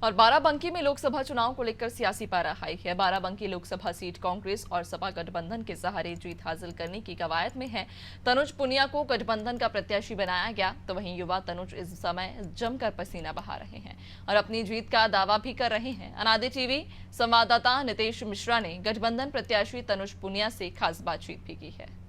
और बाराबंकी में लोकसभा चुनाव को लेकर सियासी पारा हाई है। बाराबंकी लोकसभा सीट कांग्रेस और सपा गठबंधन के सहारे जीत हासिल करने की कवायद में है। तनुज पुनिया को गठबंधन का प्रत्याशी बनाया गया, तो वहीं युवा तनुज इस समय जमकर पसीना बहा रहे हैं और अपनी जीत का दावा भी कर रहे हैं। अनादि टीवी संवाददाता नितेश मिश्रा ने गठबंधन प्रत्याशी तनुज पुनिया से खास बातचीत भी की है।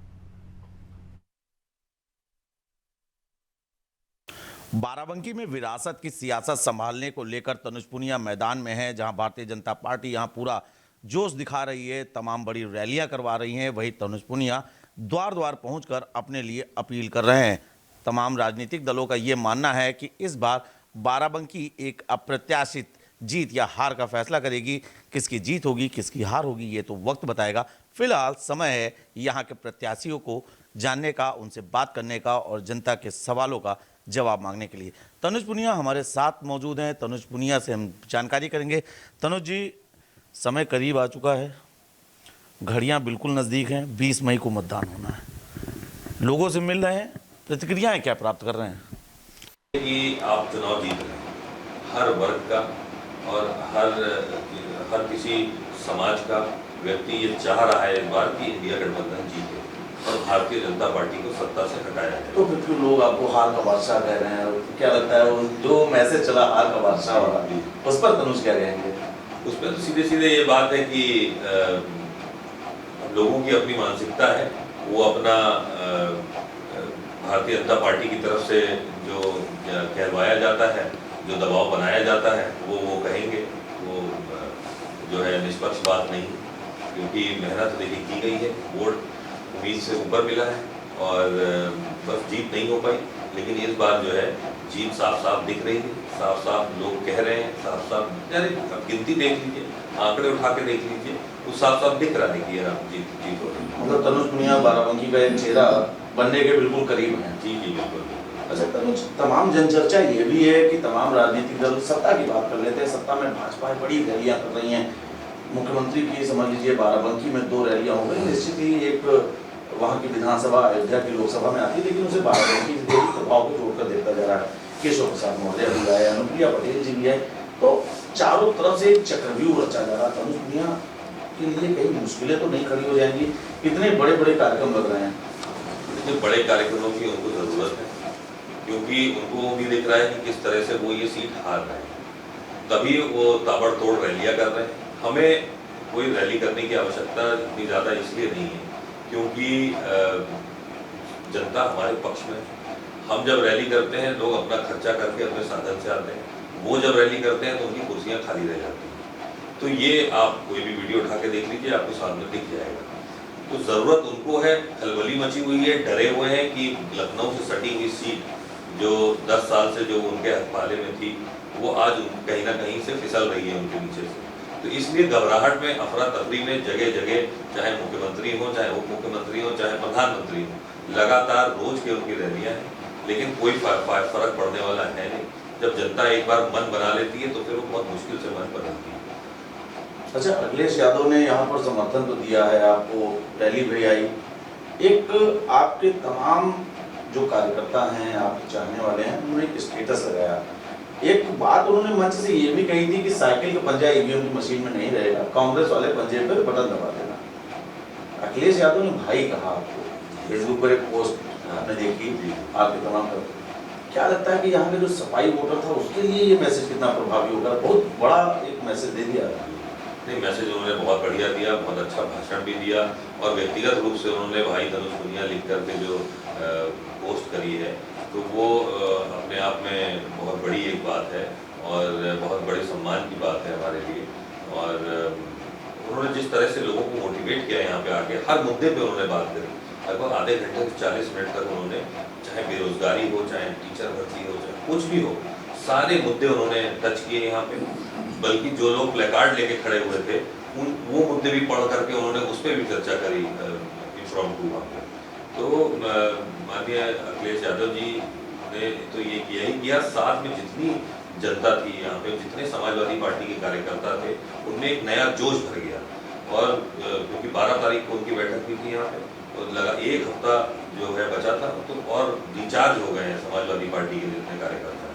बाराबंकी में विरासत की सियासत संभालने को लेकर तनुज पुनिया मैदान में है, जहां भारतीय जनता पार्टी यहां पूरा जोश दिखा रही है, तमाम बड़ी रैलियां करवा रही हैं। वहीं तनुज पुनिया द्वार द्वार पहुंचकर अपने लिए अपील कर रहे हैं। तमाम राजनीतिक दलों का ये मानना है कि इस बार बाराबंकी एक अप्रत्याशित जीत या हार का फैसला करेगी। किसकी जीत होगी, किसकी हार होगी, ये तो वक्त बताएगा। फिलहाल समय है यहाँ के प्रत्याशियों को जानने का, उनसे बात करने का और जनता के सवालों का जवाब मांगने के लिए। तनुज पुनिया हमारे साथ मौजूद हैं। तनुज पुनिया से हम जानकारी करेंगे। तनुज जी, समय करीब आ चुका है, घड़ियां बिल्कुल नज़दीक हैं, 20 मई को मतदान होना है। लोगों से मिल रहे हैं, प्रतिक्रियाएं क्या प्राप्त कर रहे हैं? कि आप चुनाव जीत रहे हैं, हर वर्ग का और हर किसी समाज का व्यक्ति ये चाह रहा है इस बार कि इंडिया गठबंधन जीते और भारतीय जनता पार्टी को सत्ता से हटाया जाए। तो फिर क्यों लोग आपको हार का बादशाह कह रहे हैं? क्या लगता है वो जो मैसेज चला हार का बादशाह वाला, उस पर तनुज क्या कहेंगे? उस पर तो सीधे सीधे ये बात है कि लोगों की अपनी मानसिकता है, वो अपना भारतीय जनता पार्टी की तरफ से जो कहलवाया जाता है, जो दबाव बनाया जाता है, वो कहेंगे। वो जो है निष्पक्ष बात नहीं, क्योंकि मेहनत देखिए की गई है, वोट उम्मीद से ऊपर मिला है और बस जीत नहीं हो पाई। लेकिन इस बार जो है जीत साफ साफ दिख रही है, साफ साफ लोग कह रहे हैं, साफ साफ यानी गिनती देख लीजिए, आंकड़े उठा के देख लीजिए, वो साफ साफ दिख रहा है कि जीत हो रही है। मतलब तनुज पुनिया बाराबंकी का एक चेहरा बनने के बिल्कुल करीब है। जी बिल्कुल। अच्छा तनुज, तमाम जनचर्चा ये भी है कि तमाम राजनीतिक दल सत्ता की बात कर लेते हैं। सत्ता में भाजपा बड़ी रैलियां कर रही हैं। मुख्यमंत्री की समझ लीजिए बाराबंकी में 2 रैलियां हो गई। निश्चित ही एक वहाँ की विधानसभा अयोध्या की लोकसभा में आती है, लेकिन उसे बाराबंकी से प्रभाव को जोड़कर देखा जा रहा है। केशव प्रसाद मौर्य भी आए, अनुप्रिया पटेल जी भी आए, तो चारों तरफ से एक चक्रव्यूह रचा जा रहा है। तनुज पुनिया के लिए कई मुश्किलें तो नहीं खड़ी हो जाएंगी? इतने बड़े बड़े कार्यक्रम लग रहे हैं। इतने बड़े कार्यक्रमों की उनको जरूरत है, क्योंकि उनको भी दिख रहा है कि किस तरह से वो ये सीट हार रहे हैं, तभी वो ताबड़तोड़ रैलियां कर रहे हैं। हमें कोई रैली करने की आवश्यकता इतनी ज़्यादा इसलिए नहीं है क्योंकि जनता हमारे पक्ष में है। हम जब रैली करते हैं, लोग अपना खर्चा करके अपने साधन से आते हैं, वो जब रैली करते हैं तो उनकी कुर्सियां खाली रह जाती हैं। तो ये आप कोई भी वीडियो उठा के देख लीजिए, आपको सामने दिख जाएगा। तो ज़रूरत उनको है, खलबली मची हुई है, डरे हुए हैं कि लखनऊ से सटी हुई सीट जो 10 साल से जो उनके हथपाले में थी, वो आज कहीं ना कहीं से फिसल रही है उनके नीचे से। तो इसलिए घबराहट में, अफरा तफरी में जगह जगह, चाहे मुख्यमंत्री हो, चाहे उप मुख्यमंत्री हो, चाहे प्रधानमंत्री हो, लगातार रोज की उनकी रैलियां हैं, लेकिन कोई फर्क पड़ने वाला है नहीं। जब जनता एक बार मन बना लेती है तो फिर वो बहुत मुश्किल से मन बनाती है। अच्छा, अखिलेश यादव ने यहाँ पर समर्थन तो दिया है आपको, रैली भी आई। एक आपके तमाम जो कार्यकर्ता हैं, आपके चाहने वाले हैं, उन्होंने एक स्टेटस लगाया। एक बात उन्होंने मंच से ये भी कही थी कि साइकिल का पंजा ईवीएम की मशीन में नहीं रहेगा, कांग्रेस वाले पंजे पर बटन दबा देना। अखिलेश यादव ने भाई कहा आपको, फेसबुक पर एक पोस्ट आपने देखी आपके तमाम पर। क्या लगता है कि यहाँ के जो सफाई वोटर था उसके लिए ये मैसेज कितना प्रभावी होगा? बहुत बड़ा एक मैसेज दे दिया। नहीं, मैसेज उन्होंने बहुत बढ़िया दिया, बहुत अच्छा भाषण भी दिया और व्यक्तिगत रूप से उन्होंने भाई तनुज पुनिया लिख करके जो पोस्ट करी है, तो वो अपने आप में बहुत बड़ी एक बात है और बहुत बड़े सम्मान की बात है हमारे लिए। और उन्होंने जिस तरह से लोगों को मोटिवेट किया यहाँ पे आके, हर मुद्दे पे उन्होंने बात करी, लगभग आधे घंटे से 40 मिनट तक उन्होंने, चाहे बेरोजगारी हो, चाहे टीचर भर्ती हो, चाहे कुछ भी हो, सारे मुद्दे उन्होंने टच किए यहाँ पे। बल्कि जो लोग प्लेकार्ड लेके खड़े हुए थे, वो मुद्दे भी पढ़ करके उन्होंने उस पर भी चर्चा करी इम्प्रॉम्प्टू वहाँ पे। तो माननीय अखिलेश यादव जी ने तो ये किया ही किया, साथ में जितनी जनता थी यहाँ पे, जितने समाजवादी पार्टी के कार्यकर्ता थे, उनमें एक नया जोश भर गया। और क्योंकि 12 तारीख को उनकी बैठक भी थी यहाँ पे, तो लगा 1 हफ्ता जो है बचा था, तो और रिचार्ज हो गए हैं समाजवादी पार्टी के जितने कार्यकर्ता,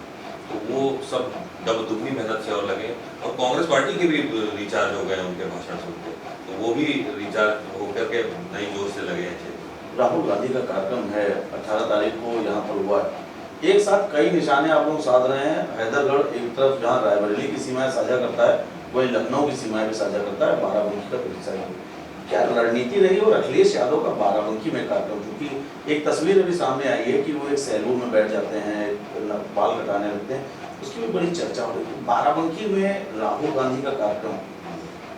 तो वो सब दुगनी मेहनत से और लगे, और कांग्रेस पार्टी के भी रिचार्ज हो गए उनके भाषण सुनते, तो वो भी रिचार्ज होकर के नई जोश से लगे हैं। राहुल गांधी का कार्यक्रम है 18 तारीख को यहाँ पर हुआ है, एक साथ कई निशाने आप लोग साध रहे हैं। हैदरगढ़ एक तरफ जहाँ रायबरेली की सीमाएं साझा करता है, वहीं लखनऊ की सीमाएं भी साझा करता है, बाराबंकी का हिस्सा है। क्या रणनीति रही और अखिलेश यादव का बाराबंकी में कार्यक्रम, क्योंकि एक तस्वीर अभी सामने आई है कि वो एक सैलून में बैठ जाते हैं, बाल कटाने लगते हैं, उसकी भी बड़ी चर्चा हो रही है। बाराबंकी में राहुल गांधी का कार्यक्रम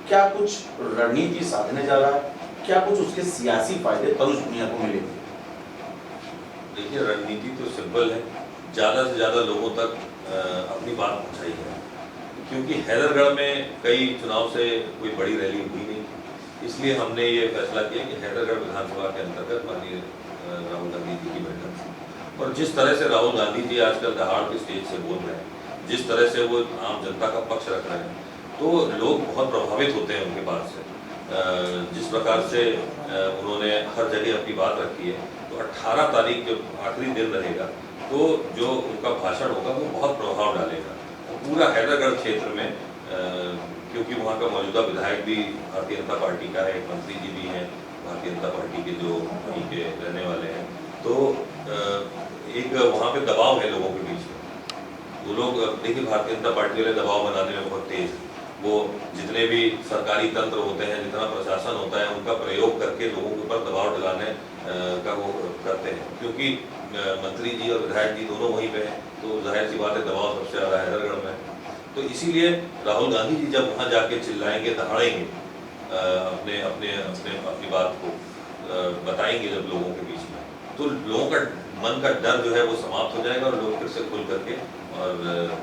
क्या कुछ रणनीति साधने जा रहा है, क्या कुछ उसके सियासी फायदे तनुज पुनिया को मिलेंगे? देखिए, रणनीति तो सिंपल है, ज़्यादा से ज़्यादा लोगों तक अपनी बात पहुँचाई है, क्योंकि हैदरगढ़ में कई चुनाव से कोई बड़ी रैली हुई नहीं, इसलिए हमने ये फैसला किया कि हैदरगढ़ विधानसभा के अंतर्गत माननीय राहुल गांधी जी की बैठक। और जिस तरह से राहुल गांधी जी आजकल दहाड़ के स्टेज से बोल रहे हैं, जिस तरह से वो आम जनता का पक्ष रख रहे हैं, तो लोग बहुत प्रभावित होते हैं उनके बात से। जिस प्रकार से उन्होंने हर जगह अपनी बात रखी है, तो 18 तारीख जब आखिरी दिन रहेगा, तो जो उनका भाषण होगा वो बहुत प्रभाव डालेगा पूरा हैदरगढ़ क्षेत्र में, क्योंकि वहाँ का मौजूदा विधायक भी भारतीय जनता पार्टी का है, एक मंत्री जी भी हैं भारतीय जनता पार्टी के जो वहीं के रहने वाले हैं, तो एक वहाँ पे दबाव है लोगों के बीच में। वो लोग देखिए, भारतीय जनता पार्टी वाले दबाव बनाने में बहुत तेज, वो जितने भी सरकारी तंत्र होते हैं, जितना प्रशासन होता है, उनका प्रयोग करके लोगों के ऊपर दबाव डालने का वो करते हैं, क्योंकि मंत्री जी और विधायक जी दोनों वहीं पे हैं, तो जाहिर सी बात है दबाव सबसे ज़्यादा हैदरगढ़ में। तो इसीलिए राहुल गांधी जी जब वहाँ जाके चिल्लाएंगे, दहाड़ेंगे, अपनी बात को बताएंगे जब लोगों के बीच में, तो लोगों का मन का डर जो है वो समाप्त हो जाएगा, और लोग फिर से खुल करके, और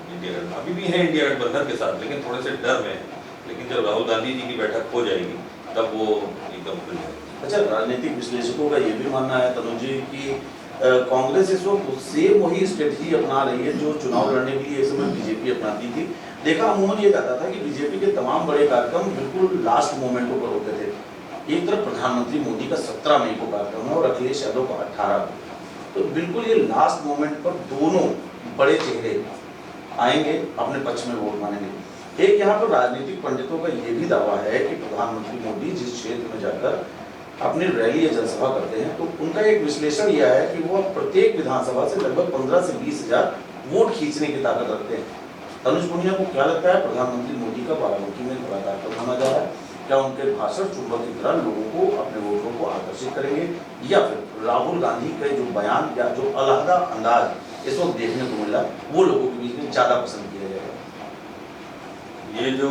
इंडिया अभी भी है इंडिया गठबंधन के साथ, लेकिन थोड़े से डर में है, लेकिन जब राहुल गांधी जी की बैठक हो जाएगी तब वो एकदम खुल जाएगी। अच्छा, राजनीतिक विश्लेषकों का ये भी मानना है तनुज जी कि कांग्रेस इस वक्त सेम वही स्ट्रेटजी अपना रही है जो चुनाव लड़ने के लिए इस समय बीजेपी अपनाती थी। देखा अमूमन ये जाता था कि बीजेपी के तमाम बड़े कार्यक्रम बिल्कुल लास्ट मोमेंटों पर होते थे। एक तरफ प्रधानमंत्री मोदी का 17 मई को कार्यक्रम है और अखिलेश यादव का 18 को, तो बिल्कुल ये लास्ट मोमेंट पर दोनों बड़े चेहरे आएंगे, अपने पक्ष में वोट मांगेंगे। एक यहाँ पर राजनीतिक पंडितों का ये भी दावा है कि प्रधानमंत्री मोदी जिस क्षेत्र में जाकर अपनी रैली या जनसभा करते हैं, तो उनका एक विश्लेषण यह है कि वो प्रत्येक विधानसभा से लगभग 15 से 20 हजार वोट खींचने की ताकत रखते हैं। तनुज पुनिया को क्या लगता है, प्रधानमंत्री मोदी का बाराबंकी में बड़ा कार्यक्रम होना जा रहा है? क्या उनके भाषण चुंबक की तरह लोगों को, अपने वोटरों को आकर्षित करेंगे, या फिर राहुल गांधी के जो बयान या जो अलहदा अंदाज इस वक्त देखने को मिला वो लोगों के बीच में ज्यादा पसंद किया जाएगा? ये जो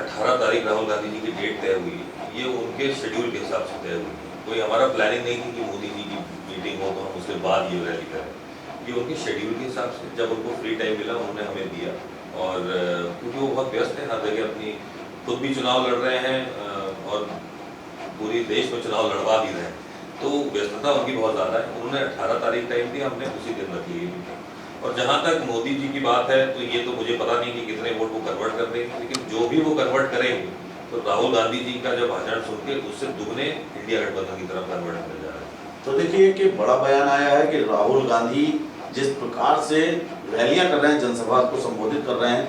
18 तारीख राहुल गांधी जी की डेट तय हुई, ये उनके शेड्यूल के हिसाब से तय हुई है। कोई हमारा प्लानिंग नहीं थी कि मोदी जी की मीटिंग हो तो हम उसके बाद ये रैली करें। ये उनके शेड्यूल के हिसाब से जब उनको फ्री टाइम मिला उन्होंने हमें दिया, और क्योंकि वो बहुत व्यस्त हैं, हर जगह अपनी खुद भी चुनाव लड़ रहे हैं और पूरी देश में चुनाव लड़वा भी रहे हैं, तो व्यस्तता उनकी बहुत ज़्यादा है। उन्होंने 18 तारीख टाइम दी, हमने उसी दिन रख ली मीटिंग। और जहाँ तक मोदी जी की बात है, तो ये तो मुझे पता नहीं कि कितने वोट वो कन्वर्ट कर देंगे, लेकिन जो भी वो कन्वर्ट करेंगे तो राहुल गांधी जी का जो भाषण सुन के उससे दुगने इंडिया गठबंधन की तरफ कन्वर्ट होने जा रहे हैं। तो देखिए कि बड़ा बयान आया है कि राहुल गांधी जिस प्रकार से रैलियां कर रहे हैं, जनसभा को संबोधित कर रहे हैं,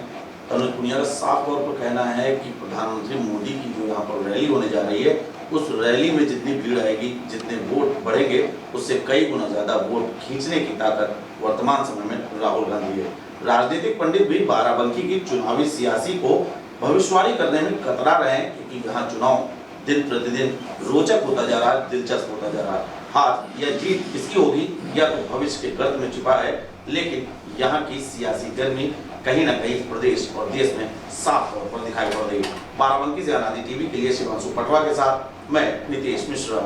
तनुज पुनिया का साफ तौर पर कहना है कि प्रधानमंत्री मोदी की जो यहाँ पर रैली होने जा रही है, उस रैली में जितनी भीड़ आएगी, जितने वोट बढ़ेंगे, उससे कई गुना ज्यादा वोट खींचने की ताकत वर्तमान समय में राहुल गांधी है। राजनीतिक पंडित भी बाराबंकी की चुनावी सियासी को भविष्यवाणी करने में कतरा रहे हैं, क्योंकि यहाँ चुनाव दिन प्रतिदिन रोचक होता जा रहा है, दिलचस्प होता जा रहा है। हार या जीत किसकी होगी या तो भविष्य के गर्त में छिपा है, लेकिन यहाँ की सियासी गर्मी कहीं ना कहीं प्रदेश और देश में साफ तौर पर दिखाई पड़ रही है। बाराबंकी से अनादि टीवी के लिए शिवांशु पटवा के साथ मैं नितेश मिश्रा।